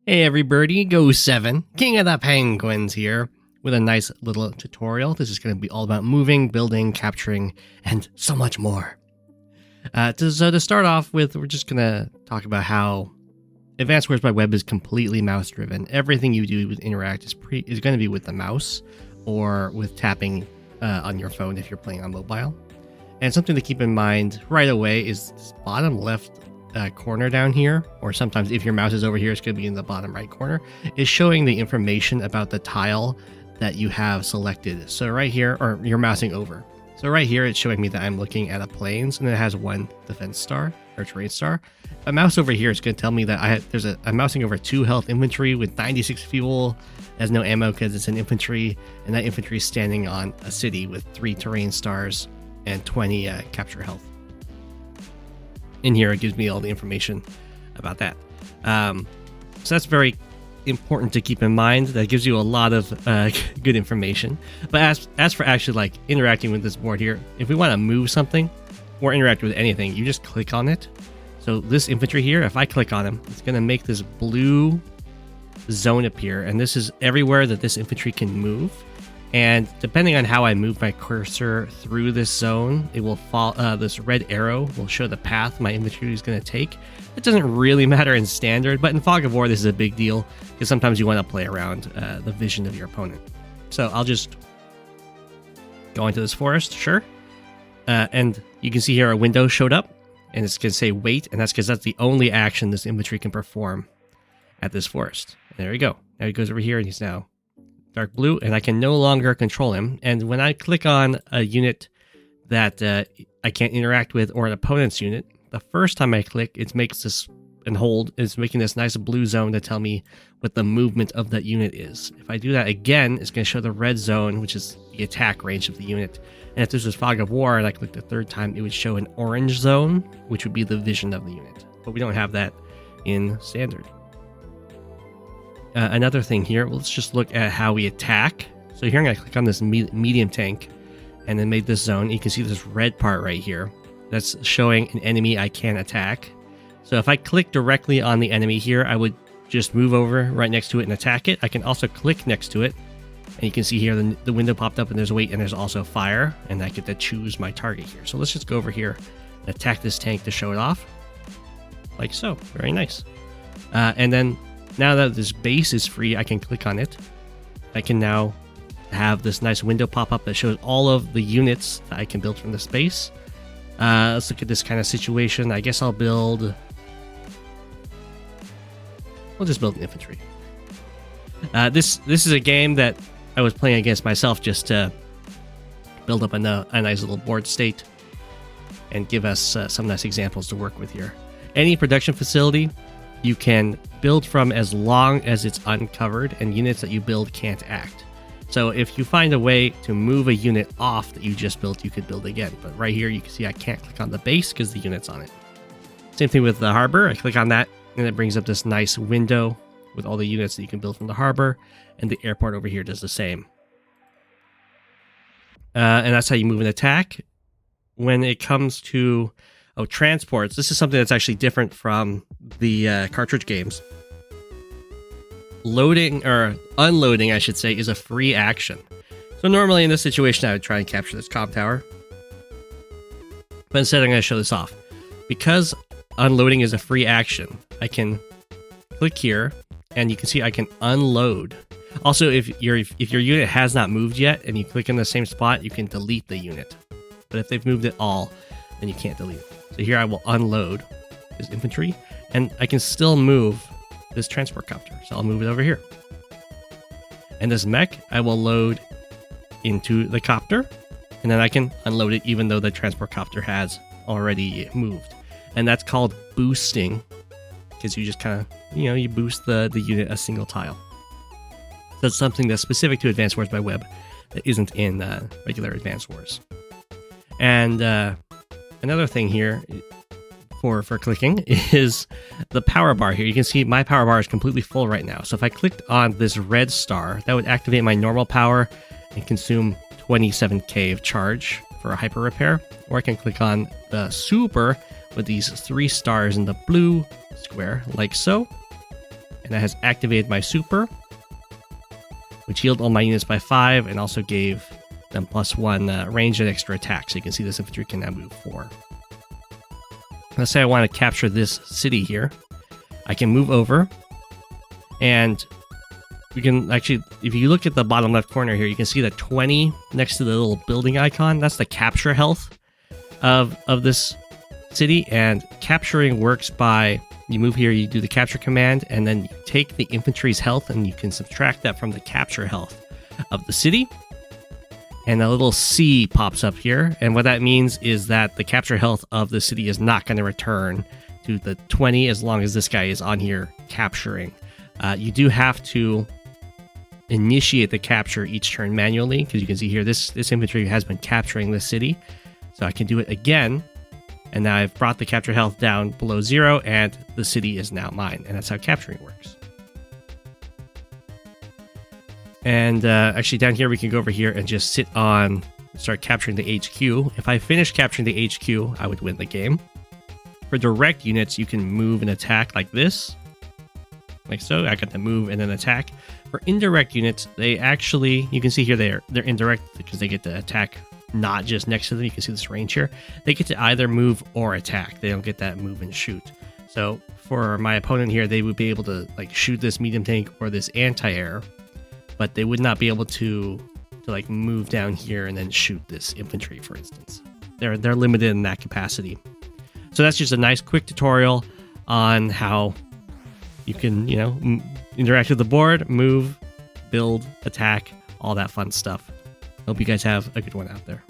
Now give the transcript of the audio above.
Hey everybody, Go7, King of the Penguins here, with a nice little tutorial. This is going to be all about moving, building, capturing, and so much more. So to start off with, we're just going to talk about how Advanced Wars by Web is completely mouse-driven. Everything you do with Interact is going to be with the mouse, or with tapping on your phone if you're playing on mobile. And something to keep in mind right away is this bottom left corner down here, or sometimes if your mouse is over here, it's going to be in the bottom right corner, is showing the information about the tile that you have selected. So right here, or you're mousing over. So right here, it's showing me that I'm looking at a plains, and it has one defense star, or terrain star. A mouse over here is going to tell me that I'm mousing over 2 health infantry with 96 fuel, has no ammo because it's an infantry, and that infantry is standing on a city with 3 terrain stars and 20 capture health. In here, it gives me all the information about that. So that's very important to keep in mind. That gives you a lot of good information. But as for actually like interacting with this board here, if we want to move something or interact with anything, you just click on it. So this infantry here, if I click on him, it's going to make this blue zone appear. And this is everywhere that this infantry can move. And depending on how I move my cursor through this zone, it will fall. This red arrow will show the path my infantry is going to take. It doesn't really matter in standard, but in Fog of War, this is a big deal because sometimes you want to play around the vision of your opponent. So I'll just go into this forest, sure. And you can see here a window showed up, and it's going to say wait, and that's because that's the only action this infantry can perform at this forest. And there you go. Now he goes over here, and he's now dark blue, and I can no longer control him. And when I click on a unit that I can't interact with, or an opponent's unit, the first time I click, it makes this and hold, it's making this nice blue zone to tell me what the movement of that unit is. If I do that again, it's going to show the red zone, which is the attack range of the unit. And if this was Fog of War and I clicked the third time, it would show an orange zone, which would be the vision of the unit. But we don't have that in standard. Another thing here, let's just look at how we attack. So here I'm going to click on this medium tank and then make this zone. You can see this red part right here. That's showing an enemy I can attack. So if I click directly on the enemy here, I would just move over right next to it and attack it. I can also click next to it. And you can see here the window popped up and there's weight and there's also fire. And I get to choose my target here. So let's just go over here and attack this tank to show it off. Like so. Very nice. And then now that this base is free, I can click on it. I can now have this nice window pop up that shows all of the units that I can build from this base. Let's look at this kind of situation. I guess I'll just build an infantry. This is a game that I was playing against myself just to build up a nice little board state and give us some nice examples to work with here. Any production facility you can build from as long as it's uncovered and units that you build can't act. So if you find a way to move a unit off that you just built, you could build again. But right here, you can see I can't click on the base because the unit's on it. Same thing with the harbor. I click on that and it brings up this nice window with all the units that you can build from the harbor. And the airport over here does the same. And that's how you move an attack. When it comes to transports, this is something that's actually different from the cartridge games. Loading, or unloading, I should say, is a free action. So normally in this situation, I would try and capture this comm tower. But instead, I'm going to show this off. Because unloading is a free action, I can click here, and you can see I can unload. Also, if your unit has not moved yet, and you click in the same spot, you can delete the unit. But if they've moved it all, then you can't delete it. So here I will unload this infantry, and I can still move this transport copter. So I'll move it over here. And this mech, I will load into the copter, and then I can unload it even though the transport copter has already moved. And that's called boosting, because you just kind of, you boost the unit a single tile. So it's something that's specific to Advanced Wars by Web that isn't in regular Advanced Wars. And another thing here for clicking is the power bar here. You can see my power bar is completely full right now. So if I clicked on this red star, that would activate my normal power and consume 27k of charge for a hyper repair. Or I can click on the super with these 3 stars in the blue square, like so. and that has activated my super, which healed all my units by 5 and also gave them +1 range and extra attack. So you can see this infantry can now move 4. Let's say I want to capture this city here. I can move over, and we can actually, if you look at the bottom left corner here, you can see the 20 next to the little building icon. That's the capture health of this city, and capturing works by, you move here, you do the capture command, and then you take the infantry's health and you can subtract that from the capture health of the city. And a little C pops up here, and what that means is that the capture health of the city is not going to return to the 20 as long as this guy is on here capturing. You do have to initiate the capture each turn manually, because you can see here this infantry has been capturing this city. So I can do it again, and now I've brought the capture health down below 0, and the city is now mine, and that's how capturing works. And actually down here we can go over here and just sit on, start capturing the HQ. If I finish capturing the HQ, I would win the game. For direct units, you can move and attack like this, like so. I got the move and then attack. For indirect units, they actually, you can see here they're indirect because they get to attack not just next to them. You can see this range here. They get to either move or attack. They don't get that move and shoot. So for my opponent here, they would be able to like shoot this medium tank or this anti-air, but they would not be able to like move down here and then shoot this infantry, for instance. They're limited in that capacity. So that's just a nice quick tutorial on how you can, interact with the board, move, build, attack, all that fun stuff. Hope you guys have a good one out there.